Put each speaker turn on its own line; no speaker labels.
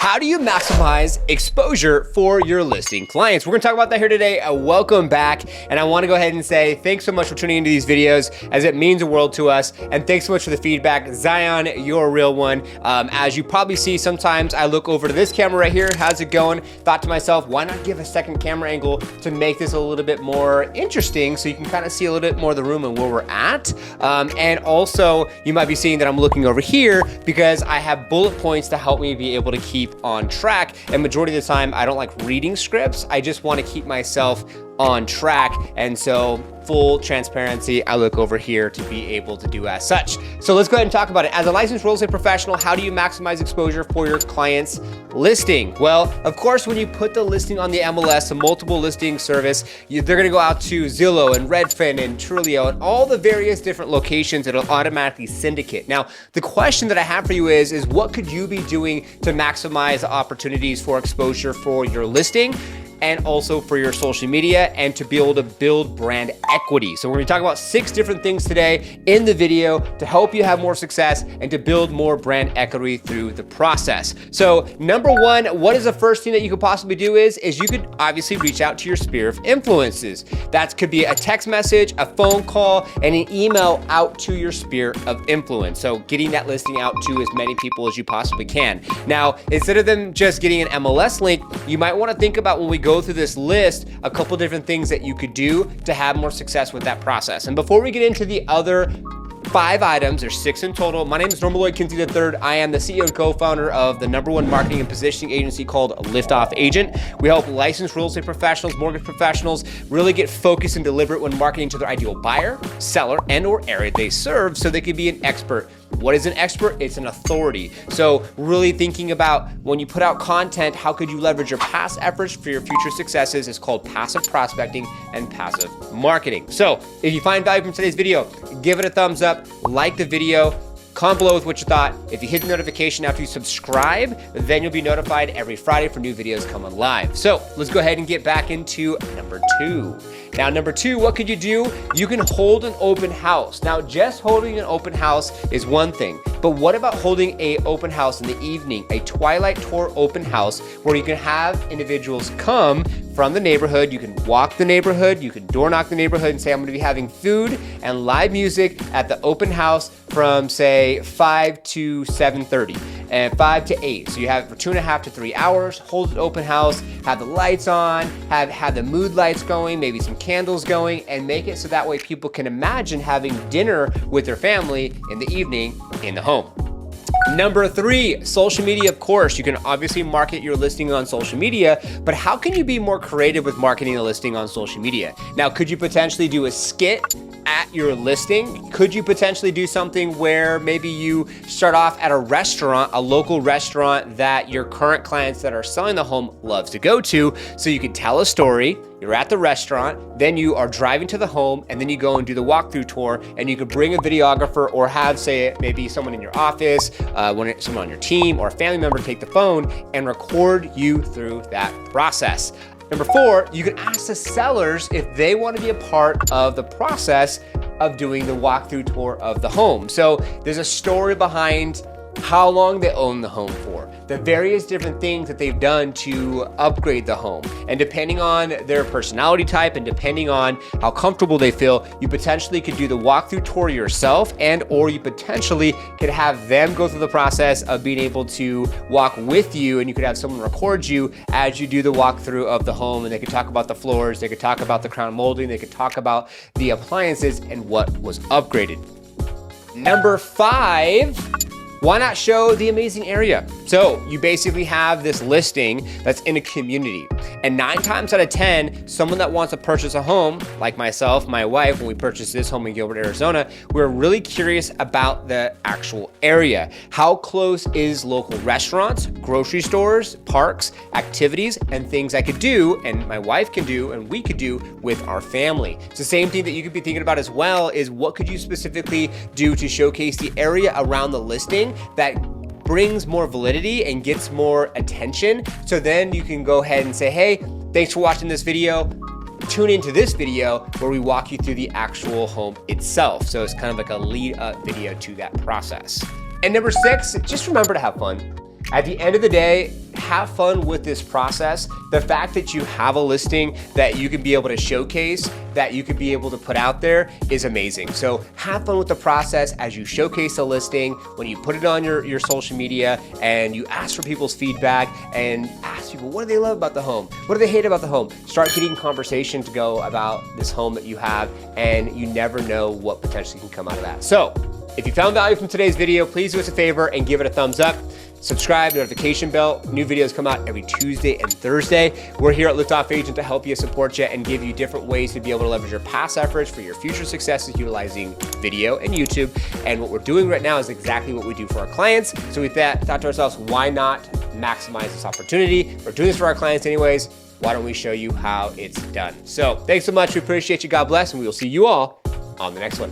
How do you maximize exposure for your listing clients? We're gonna talk about that here today. Welcome back. And I wanna go ahead and say thanks so much for tuning into these videos as it means the world to us. And thanks so much for the feedback. Zion, you're a real one. As you probably see, sometimes I look over to this camera right here. How's it going? Thought to myself, why not give a second camera angle to make this a little bit more interesting so you can kind of see a little bit more of the room and where we're at. And also, you might be seeing that I'm looking over here because I have bullet points to help me be able to keep on track. And majority of the time, I don't like reading scripts. I just want to keep myself on track. And so full transparency, I look over here to be able to do as such. So let's go ahead and talk about it. As a licensed real estate professional, how do you maximize exposure for your client's listing? Well, of course, when you put the listing on the MLS, a multiple listing service, they're gonna go out to Zillow and Redfin and Trulia and all the various different locations. It'll automatically syndicate. Now, the question that I have for you is what could you be doing to maximize the opportunities for exposure for your listing and also for your social media and to be able to build brand equity? So we're gonna talk about 6 different things today in the video to help you have more success and to build more brand equity through the process. So number 1, what is the first thing that you could possibly do is you could obviously reach out to your sphere of influences. That could be a text message, a phone call, and an email out to your sphere of influence. So getting that listing out to as many people as you possibly can. Now, instead of them just getting an MLS link, you might wanna think about when we go through this list, a couple different things that you could do to have more success with that process. And before we get into the other 5 items, there's 6 in total. My name is Lloyd Kinsey III. I am the CEO and co-founder of the #1 marketing and positioning agency called LiftOff Agent. We help licensed real estate professionals, mortgage professionals really get focused and deliberate when marketing to their ideal buyer, seller, and or area they serve so they can be an expert. What is an expert? It's an authority. So really thinking about when you put out content, how could you leverage your past efforts for your future successes? It's called passive prospecting and passive marketing. So if you find value from today's video, give it a thumbs up, like the video, comment below with what you thought. If you hit the notification after you subscribe, then you'll be notified every Friday for new videos coming live. So let's go ahead and get back into number 2. Now, number 2, what could you do? You can hold an open house. Now, just holding an open house is one thing, but what about holding an open house in the evening, a twilight tour open house where you can have individuals come from the neighborhood, you can walk the neighborhood, you can door knock the neighborhood and say, I'm gonna be having food and live music at the open house from say 5 to 7:30 and 5 to 8. So you have it for 2.5 to 3 hours, hold an open house, have the lights on, have the mood lights going, maybe some candles going, and make it so that way people can imagine having dinner with their family in the evening in the home. Number 3, social media, of course. You can obviously market your listing on social media, but how can you be more creative with marketing a listing on social media? Now, could you potentially do a skit at your listing? Could you potentially do something where maybe you start off at a restaurant, a local restaurant that your current clients that are selling the home loves to go to, so you can tell a story. You're at the restaurant, then you are driving to the home, and then you go and do the walkthrough tour, and you could bring a videographer or have, say, maybe someone in your office, someone on your team, or a family member take the phone and record you through that process. Number 4, you can ask the sellers if they want to be a part of the process of doing the walkthrough tour of the home. So there's a story behind how long they own the home for, the various different things that they've done to upgrade the home. And depending on their personality type and depending on how comfortable they feel, you potentially could do the walkthrough tour yourself and or you potentially could have them go through the process of being able to walk with you, and you could have someone record you as you do the walkthrough of the home, and they could talk about the floors, they could talk about the crown molding, they could talk about the appliances and what was upgraded. Number 5, why not show the amazing area? So you basically have this listing that's in a community, and 9 times out of 10, someone that wants to purchase a home, like myself, my wife, when we purchased this home in Gilbert, Arizona, we're really curious about the actual area. How close is local restaurants, grocery stores, parks, activities, and things I could do, and my wife can do, and we could do with our family. It's the same thing that you could be thinking about as well, is what could you specifically do to showcase the area around the listing that brings more validity and gets more attention. So then you can go ahead and say, hey, thanks for watching this video. Tune into this video where we walk you through the actual home itself. So it's kind of like a lead up video to that process. And number 6, just remember to have fun. At the end of the day, have fun with this process. The fact that you have a listing that you can be able to showcase, that you could be able to put out there is amazing. So have fun with the process as you showcase a listing, when you put it on your social media and you ask for people's feedback and ask people, what do they love about the home? What do they hate about the home? Start getting conversation to go about this home that you have, and you never know what potentially can come out of that. So if you found value from today's video, please do us a favor and give it a thumbs up. Subscribe, notification bell. New videos come out every Tuesday and Thursday. We're here at LiftOff Agent to help you, support you, and give you different ways to be able to leverage your past efforts for your future successes utilizing video and YouTube. And what we're doing right now is exactly what we do for our clients. So we thought to ourselves, why not maximize this opportunity? We're doing this for our clients anyways. Why don't we show you how it's done? So thanks so much. We appreciate you. God bless. And we will see you all on the next one.